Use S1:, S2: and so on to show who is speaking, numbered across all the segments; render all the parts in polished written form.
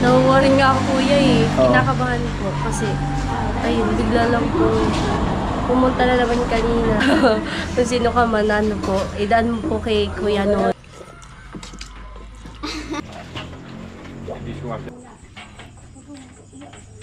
S1: Nawawarin nga ako kuya eh.
S2: Oo.
S1: Kinakabahan po kasi ayun, bigla lang po pumunta na naman kanina. Kung sino ka man, ano po, idaan mo po kay Kuya Noel.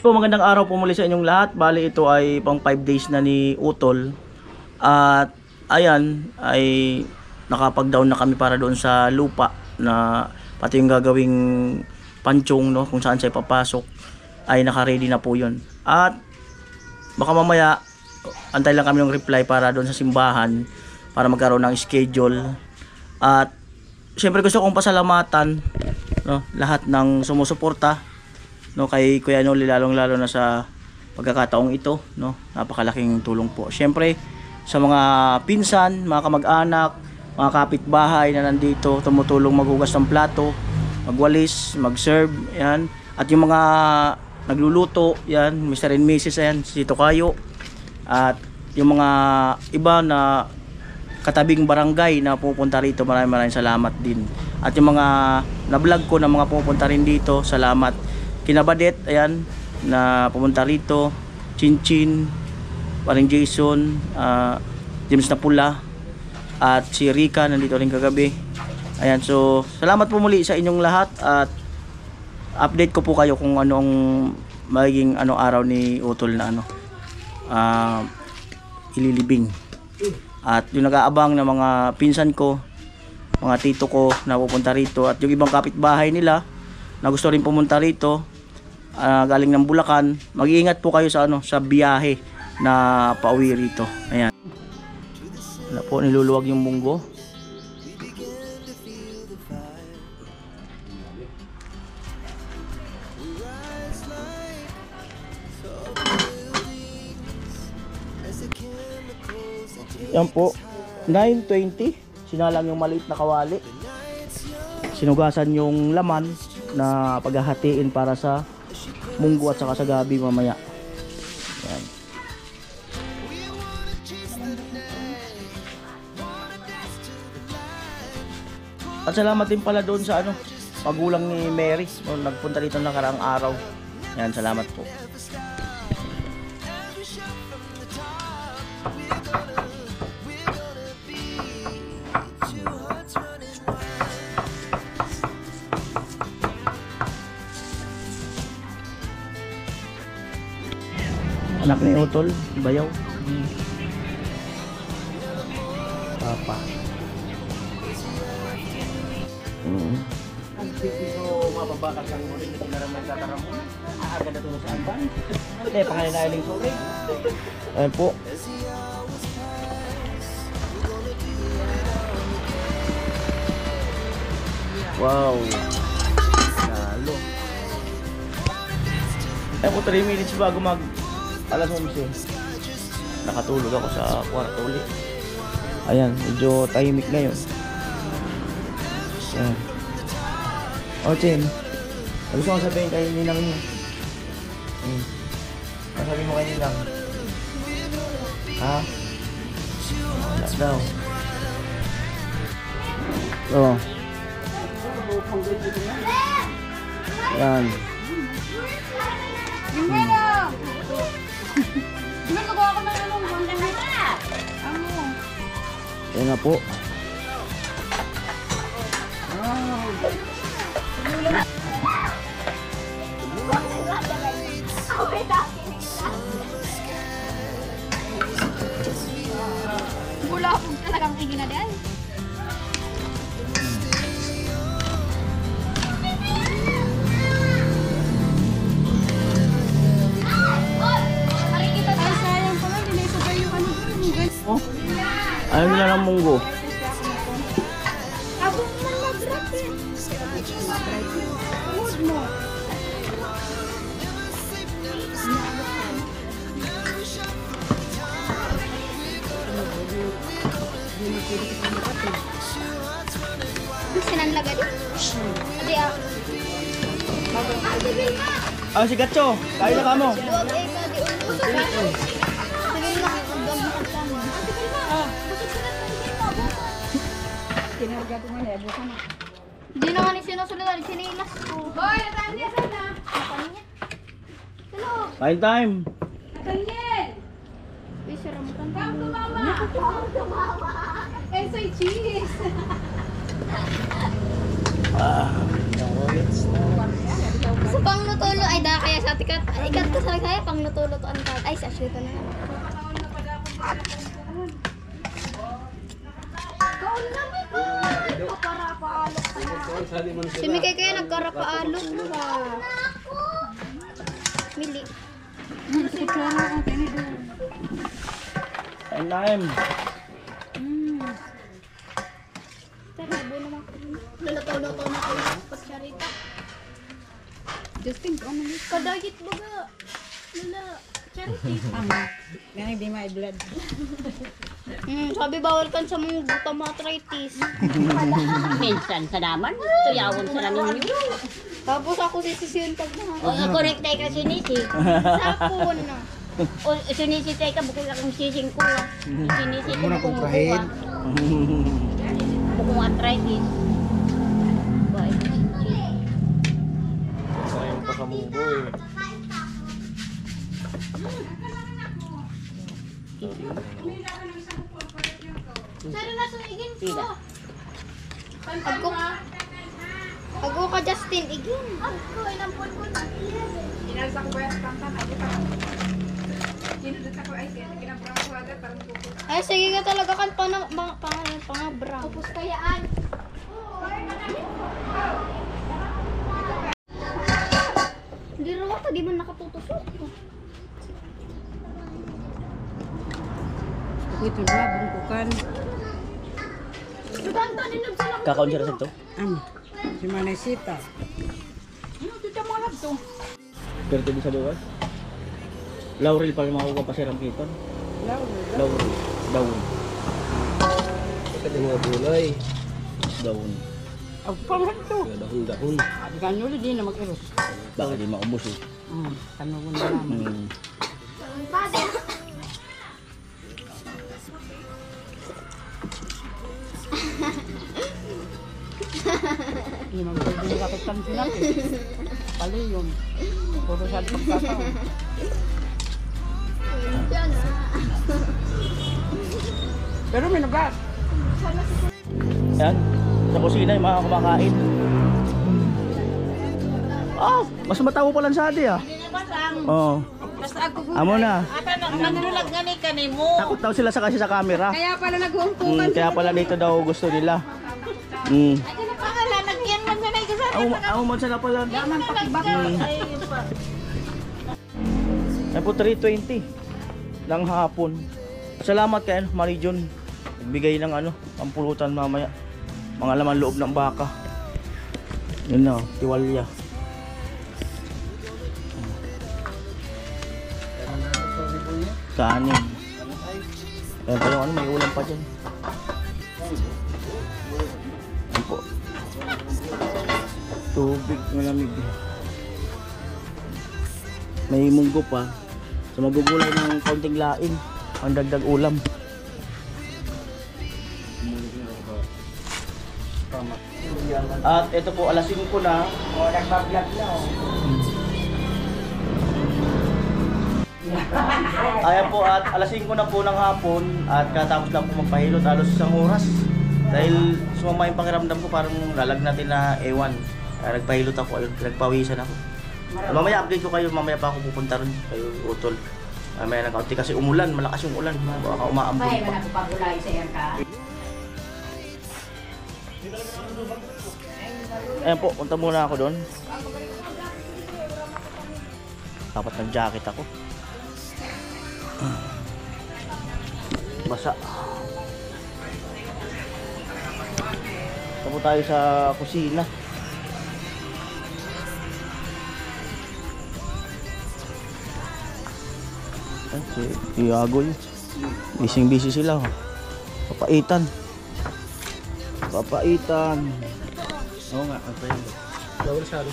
S2: Po, magandang araw po muli sa inyong lahat. Bali ito ay pang 5 days na ni Utol. At ayan ay nakapag-down na kami para doon sa lupa na pati yung gagawing panchong, no, kung saan siya papasok ay naka-ready na po yun. At baka mamaya antay lang kami ng reply para doon sa simbahan para magkaroon ng schedule. At syempre gusto kong pasalamatan, no, lahat ng sumusuporta, no, kay Kuya Noli, lalong-lalo na sa pagkakataong ito, no. Napakalaking tulong po. Syempre sa mga pinsan, mga kamag-anak, mga kapitbahay na nandito tumutulong maghugas ng plato, magwalis, mag-serve, yan. At yung mga nagluluto, yan, Mr. and Mrs. yan, si Tokayo. At yung mga iba na katabing barangay na pupunta rito, maraming salamat din. At yung mga na-vlog ko na mga pupunta rin dito, salamat. Kinabadet, ayan, na pumunta rito, Chinchin, paring Jason, James Napula, at si Rika nandito rin kagabi. Ayan, so salamat po muli sa inyong lahat at update ko po kayo kung anong magiging araw ni Utol na ililibing. At yung nag-aabang na mga pinsan ko, mga tito ko na pupunta rito, at yung ibang kapitbahay nila na gusto rin pumunta rito, galing ng Bulacan, mag-iingat po kayo sa sa biyahe na pauwi rito. Ayan. Wala po, niluluwag yung munggo. Yan po, 9:20. Sinalang yung maliit na kawali. Sinugasan yung laman na paghahatiin para sa munggo at saka sa gabi mamaya. Yan. At salamat din pala doon sa magulang ni Mary, nagpunta dito nakaraang araw. Yan, salamat po. Anak ni Utol, Bayaw. Papa. Ang dito mababakal kang ulit na naramay sa taramon. Aaga na tulog sa amban. Kaya pangalinailing sorry. Ayan po. Wow. Lalo. Ayan po, 3 minutes bago mag alas 11. Nakatulog ako sa kwarto ulit. Ayan, medyo tahimik ngayon. Ayan. O, Chin, gusto kong sabihin kayo ninang niyo. Sabi mo kayo ninang. Ha? Wala daw. Oo. Ayan.
S3: Nagawa ko ng
S2: Ayan na po.
S3: Wala akong talagang tingin na din.
S2: Ayaw nila ng munggo.
S3: Ako naman mag-rap eh. Huwag mo. Sinanlaga din? Adi ah.
S2: Si Gatcho, kain na kamo.
S3: Huwag eh, kadi ulo. Sige na, magdamukad kami. Kinarga ko nga, bukan na. Hindi na nga ni sinusunod, sinilas ko. Hoy, nataan niya sana.
S2: Kain time.
S3: Uy, sira mo kan. Say cheese. Sa panglutulo, ay da kaya sa tikat. Ikat ka sa kaya panglutulo-lutuan ka. Ay, sa ko na. Si Mikay kaya nagkarapaalok pa. Mili.
S2: Kain time.
S3: Tara, buo naman ko. Luluto-luto na kayo. Pasyarita. Justin, ano yun? Kadagit baga. Lala. Charity.
S4: Yan hindi may blood.
S3: Sabi bawal kan sa mga butang arthritis.
S4: Minsan sa naman, tuyawon sa namin yun.
S3: Tapos ako sisisiyon pag
S4: O, correct tayo ka sinisi.
S3: Sapon na.
S4: O, sinisi tayo ka, bukod akong sising ko. Sinisi ko bukong bukuha. Bukong arthritis. Boy,
S2: Sayang pa sa munggoy.
S3: Sari na sumigin ko.
S4: Sila.
S3: Ako ka Justin, igin. Ako, inampun ko na. Ay, sige ka talaga kan pangabra. Tapos kayaan. Hindi rin ako, di man nakatutusok.
S4: Ito na, bungkukan.
S3: Suganta din nagsalang.
S2: Kakaon siya rin ito.
S4: Si Manesita.
S2: Pero ito sa bukas. Laurel pa rin makukuha pa siya rampiton. Laurel. Daun.
S5: Kasi mga gulay.
S2: Daun.
S4: Ang pangan to.
S5: Dahon-dahon.
S4: Abi ka nyo, di na mag-eros.
S2: Baka di maubos eh.
S4: Tanong na naman. Hindi naman pwede yung kapitan natin. Pali yun. Puro sa pagkataon.
S3: Yan ah.
S4: Pero may nabat.
S2: Yan. Sa kusina yung mga kumakain. Ah! Mas matawo pa lang sa ate ah. Oo.
S4: Basta ako
S2: Amo na.
S4: nagdulag nga ni kanimo.
S2: Takot daw sila sa kasi sa camera.
S4: Kaya pala nag-uumpukan.
S2: Kaya pala dito daw gusto nila. Mm.
S4: Pangalan, nagyan man na nagkasama.
S2: Amo man sana pala.
S4: Daman pakibak.
S2: Yan po 3:20 ng hapon. Salamat kay Marijon. Nagbigay ng pampulutan mamaya. Mga laman loob ng baka. Yun na, tiwalya. Kanin. Ayan pa yung may ulam pa dyan. Ayan po. Tubig, malamig. May munggo pa. So magugulay ng kaunting laing. Ang dagdag ulam. At ito po, alas 5 na. O, nagbablog na o. Ayan po, at alas 5 na po ng hapon. At katapos lang po magpahilot, alos 1 oras. Dahil sumama yung pakiramdam ko, parang lalagnatin na ewan. Kaya nagpahilot ako, ayun, nagpawisan ako. Mamaya update ko kayo, mamaya pa ako pupunta rin kayo utol. Mamaya ng kaunti kasi umulan, malakas yung ulan. Baka umaambon pa.
S4: Wala ko pagulay sa yan ka.
S2: Ayan po, punta muna ako doon. Dapat nag-jacket ako. Basa. Punta po tayo sa kusina. Ay, si Tiago yun. Busy sila. Papaitan. Papaitan. Oo nga, ang tayo.
S5: Bawal salo.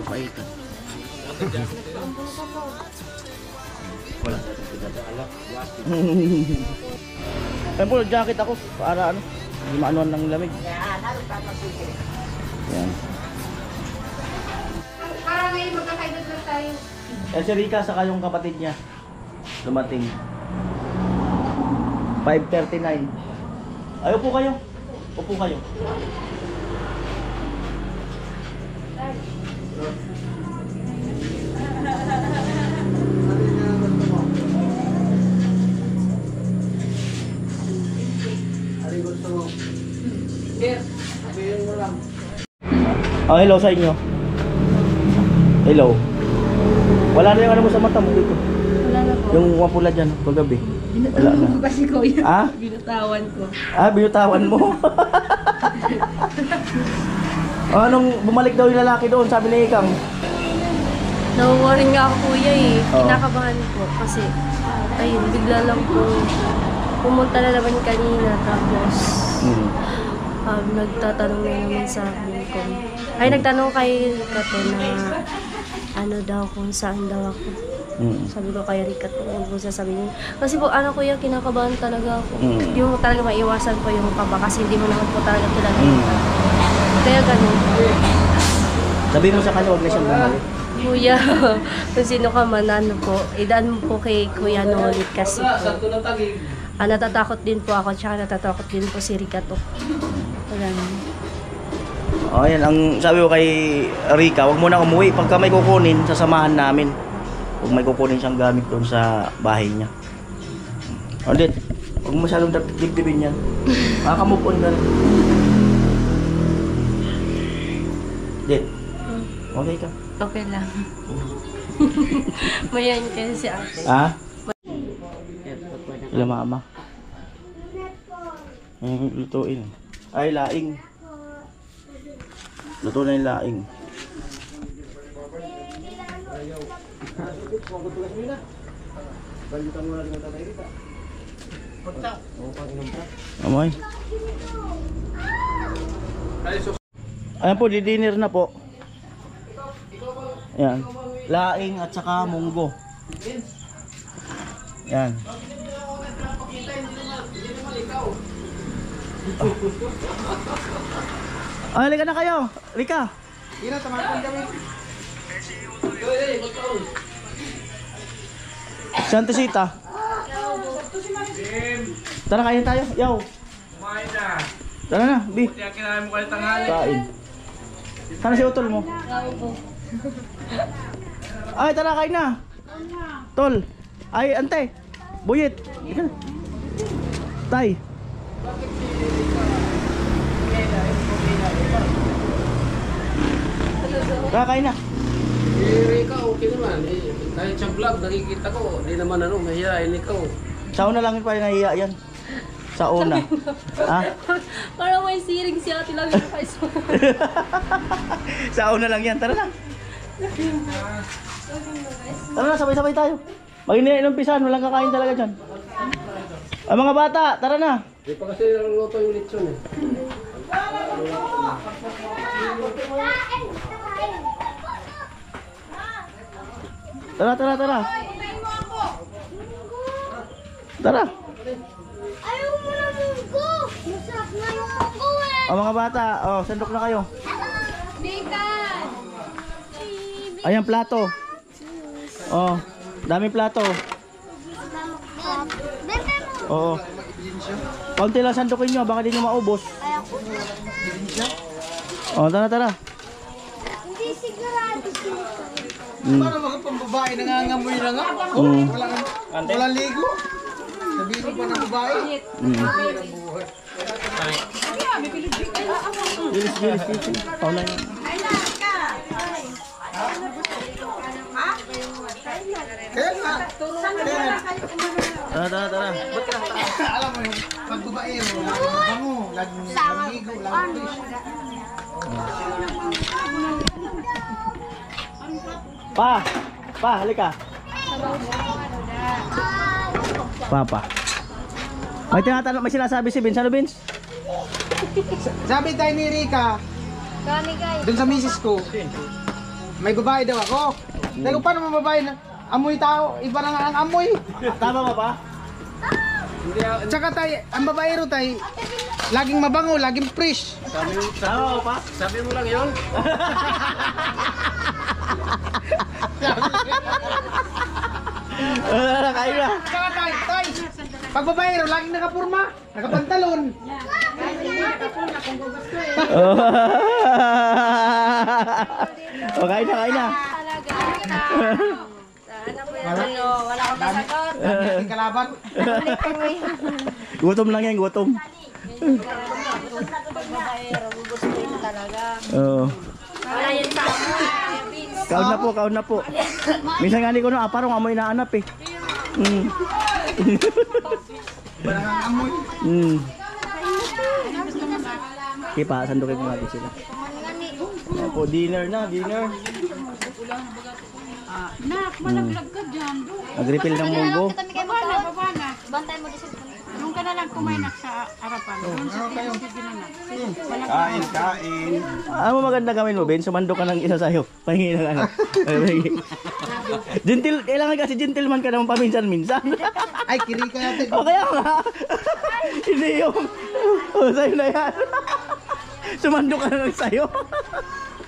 S2: Papaitan. Wala. Ayun po, jacket ako para hindi maanuan ng lamig. Yan.
S3: Parang ngayon magkakaidot na tayo.
S2: Eh si Rika saka yung kapatid niya. Dumating. 5:39. Ay, upo kayo. Upo kayo. Oh, hello sa inyo. Hello. Wala na yung ano mo sa mata mo dito.
S1: Wala na po.
S2: Yung mapula dyan, paggabi. Wala na.
S1: Ko kasi ko yun.
S2: Ah?
S1: Binutawan ko.
S2: Ah, binutawan mo. Oh, anong bumalik daw yung lalaki doon, sabi ni Ikang.
S1: Nawawarin nga ako kuya eh.
S2: Oo.
S1: Kinakabahan po kasi ayun, bigla lang po pumunta na naman kanina tapos nagtatanong na naman sa akin kung nagtanong kay Kato na ano daw kung saan daw ako. Sabi ko kay Rikat huwag mo sasabihin. Kasi po kuya, kinakabahan talaga ako. Hindi mo talaga maiwasan po yung kaba kasi hindi mo naman po talaga kilala yung tao. Kaya ganun.
S2: Sabi mo sa kanya, huwag na siyang bumalik.
S1: Kuya, kung sino ka man, po, idaan mo po kay Kuya Nolit kasi po. Natatakot din po ako, tsaka natatakot din po si Ricato. Ganun.
S2: Oh, yan. Ang sabi ko kay Rika, huwag mo na umuwi. Pagka may kukunin, sasamahan namin. Huwag may kukunin siyang gamit doon sa bahay niya. Ulit, huwag mo masyadong dibdibin yan. Makakamove on ka rin. Dit, okay ka?
S1: Okay lang. Mayan kasi si ate.
S2: Ha? Wala mama. Lutuin. Ay, laing. Luto na yung laing. Amoy. Ayan po, di-dinner na po. Ayan. Laing at saka munggo. Ayan. Halika na kayo. Rika.
S5: Kira, tamakan kami.
S2: Santa Sita. Tara, kain tayo. Yaw.
S5: Kumain na.
S2: Tara na, Bi.
S5: Kaya kinain mo kayo tanghali.
S2: Kain. Sana si Utol mo. Ay, tara, kain na. Tol. Ay, ante. Buyit. Ika na. Tay. Kakain na.
S5: Ikaw, okay naman. Kahit sa vlog, nakikita ko. Hindi naman mahihain ikaw.
S2: Sa una lang pa nahiya yan. Sa una. Ha?
S1: Parang may siring si ate lang yung kaiso.
S2: Sa una lang yan. Tara na. Tara na, sabay-sabay tayo. Mag-iniin ng pisan, walang kakain talaga dyan. Ang mga bata, tara na.
S5: Hindi pa kasi naluto yung lechon eh.
S2: Tara, tara, tara. Tara.
S3: Ayaw mo na munggo! Masarap na yung munggo eh!
S2: Ang mga bata, oh, sandok na kayo.
S3: Bigan!
S2: Ayan, plato. Oh, dami plato.
S3: Bebe mo!
S2: Oo. Kaunti lang sandukin nyo, baka di nyo maubos.
S3: Ayaw ko.
S2: Oh, tara, tara.
S3: Hindi sigurado sila.
S5: Paano mga pambabae nangangamoy na nga? Walang ligo. Nabiro pa ng babae.
S2: Bilis, bilis, bilis. Paula yan.
S5: Kaya nga.
S2: Tara, tara, tara.
S5: Alam mo yung pagbabae mo. Bango. Laging ligo. Laging
S2: Pa! Pa, halika. Papa. May tinatanong, may sinasabi si Vince. Ano, Vince?
S5: Sabi tayo ni Rika,
S3: Kami guys.
S5: dun sa misis ko, may babae daw ako. Sabi ko, paano mga babae na amoy tao? Iba na nga ang amoy.
S2: Tama ba, pa?
S5: Tsaka tayo, ang babae ro tayo, laging mabango, laging fresh.
S2: Tama ba, pa?
S5: Sabi mo lang yun. Pag babaero, laging nakapurma, nakapantalon.
S2: O, kain na.
S1: Wala akong masagot.
S5: Laging kalaban.
S2: Gutom lang yan, gutom.
S1: Babaero, gugustuhin mo talaga.
S2: Oo.
S1: Wala yan sa ako.
S2: Kaon na po. Minsan nga ni ko no, parang amoy na anap eh.
S5: Wala kang amoy.
S2: Okay pa, sandukin ko natin sila. Ayan po, dinner na.
S4: Nak, malaglag ka dyan.
S2: Nag-refill ng munggo.
S3: Kami kayo magkaon.
S4: Baba na.
S3: Bantay mo doon sa
S4: Doon ka na lang kumain sa harapan. Doon sa sige na lang.
S5: Kain.
S2: Ano maganda gawin mo, Ben? Sumando ka ng isa sa'yo. Pahingi ng ano. Gentle, kailangan kasi gentleman ka naman paminsan-minsan.
S5: Ay, kiri ka natin.
S2: O kaya nga. Hindi yung... O, sa'yo na yan. Sumando ka na ng sa'yo.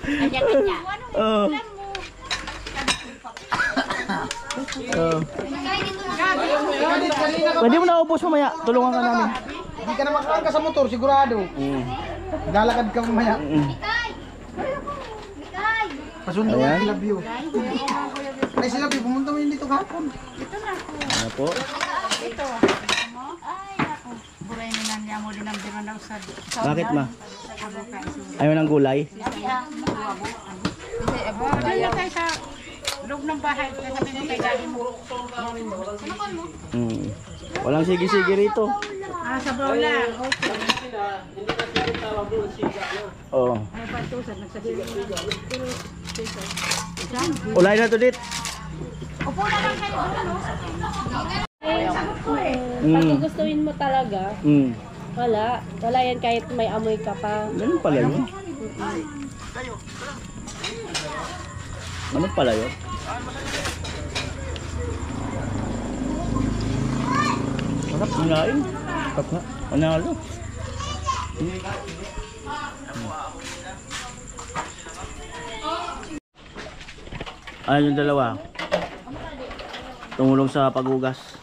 S3: kanya-kanya.
S2: Oo.
S3: Kain dito na.
S2: Pwede mo na ubos mamaya. Tulungan ka namin.
S5: Hindi ka na makakarga sa motor, sigurado. Lalakad ka mamaya.
S3: Mikay! Mikay!
S5: Pasundo
S2: Ayan.
S5: ka, sila view. Ay, sila view, pumunta mo yun dito kahapon.
S2: Ano po?
S4: Buray na lang niya mo din ang biro na usad.
S2: Bakit ma? Ayaw ng gulay?
S4: Doon na tayo sa loob ng bahay. Sabi mo kay daddy mo.
S2: Walang sige-sige rito.
S4: Sa bola.
S2: Oo.
S4: Ay, pantusan. Nagsabi
S2: Ulay na to dit.
S4: Upo na lang kayo.
S1: Pag gugustuhin mo talaga,
S2: Mm.
S1: wala yan kahit may amoy ka pa.
S2: Ganun pala yun. Ano pala yun? Sarap sinain. Sarap nga. Manalo. Ayun yung dalawa. Tumulong sa paghugas.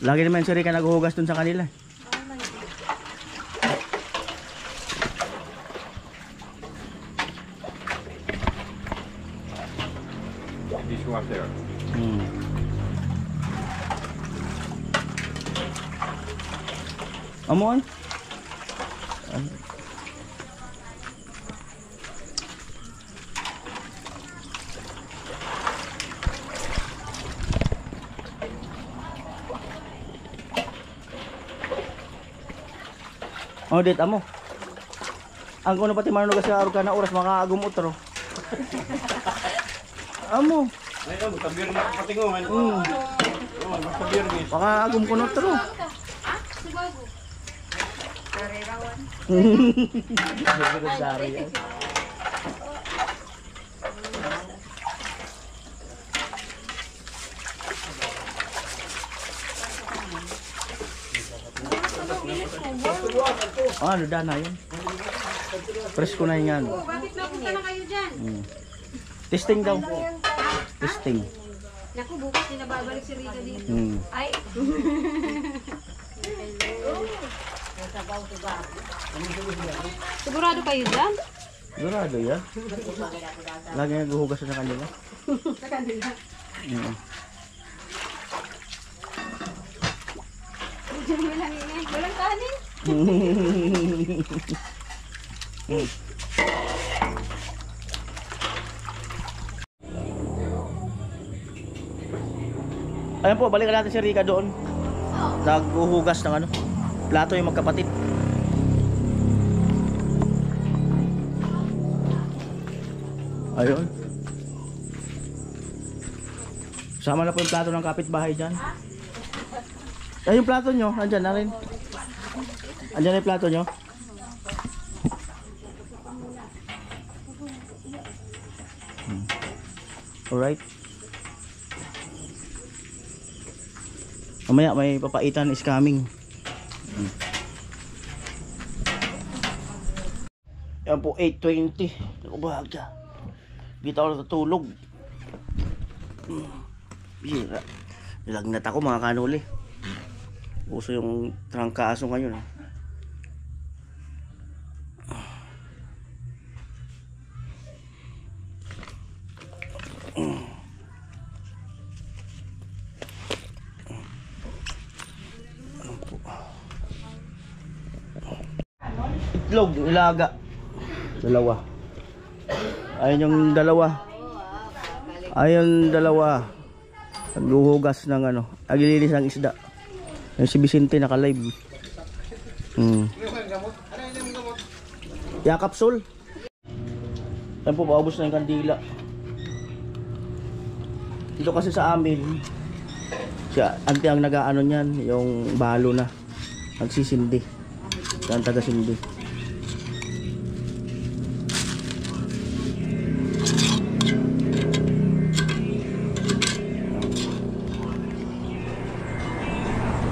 S2: Lagi naman si Rika naghuhugas dun sa kanila.
S6: Dishwasher.
S2: Amoy? Oh, dit amo. Ang kuno pati manunog sa araw ka na oras makaagum utro. Amo.
S6: Ay, magkabir na patinguhan. Magkabir ni.
S2: Makaagum ko na utro. Ano dana yun? Presko na yan.
S4: Bakit napunta na kayo dyan?
S2: Testing daw. Testing.
S4: Naku, bukas din nababalik si Rita dito. Ay. Sigurado kayo dyan?
S2: Durado yan. Lagi naghuhugas sa kanila.
S4: Sa kanila. Walang kanin.
S2: Ayan po, balikan natin si Rika doon. Naghuhugas ng ano, plato yung magkapatid. Ayun. Sama na po yung plato ng kapitbahay dyan. Ay, yung plato nyo, andyan na rin. Andyan na yung plato nyo. Alright. Mamaya may papaitan is coming. Yan po 8:20. Ako ba agad? Bitaw na tutulog. Bira. Nilagnat ako mga kanuli. Uso yung trangkaaso ngayon. Itlog, ilaga. Dalawa. Ayun yung dalawa. Ayun dalawa. Naghuhugas ng ano, naglilinis ng isda. Yung si Vicente naka-live. Ya kapsul. Ayun po, paubos na yung kandila. Dito kasi sa amin, siya, ante ang nag-aano niyan, yung balo na. Nagsisindi. Yan taga-sindi.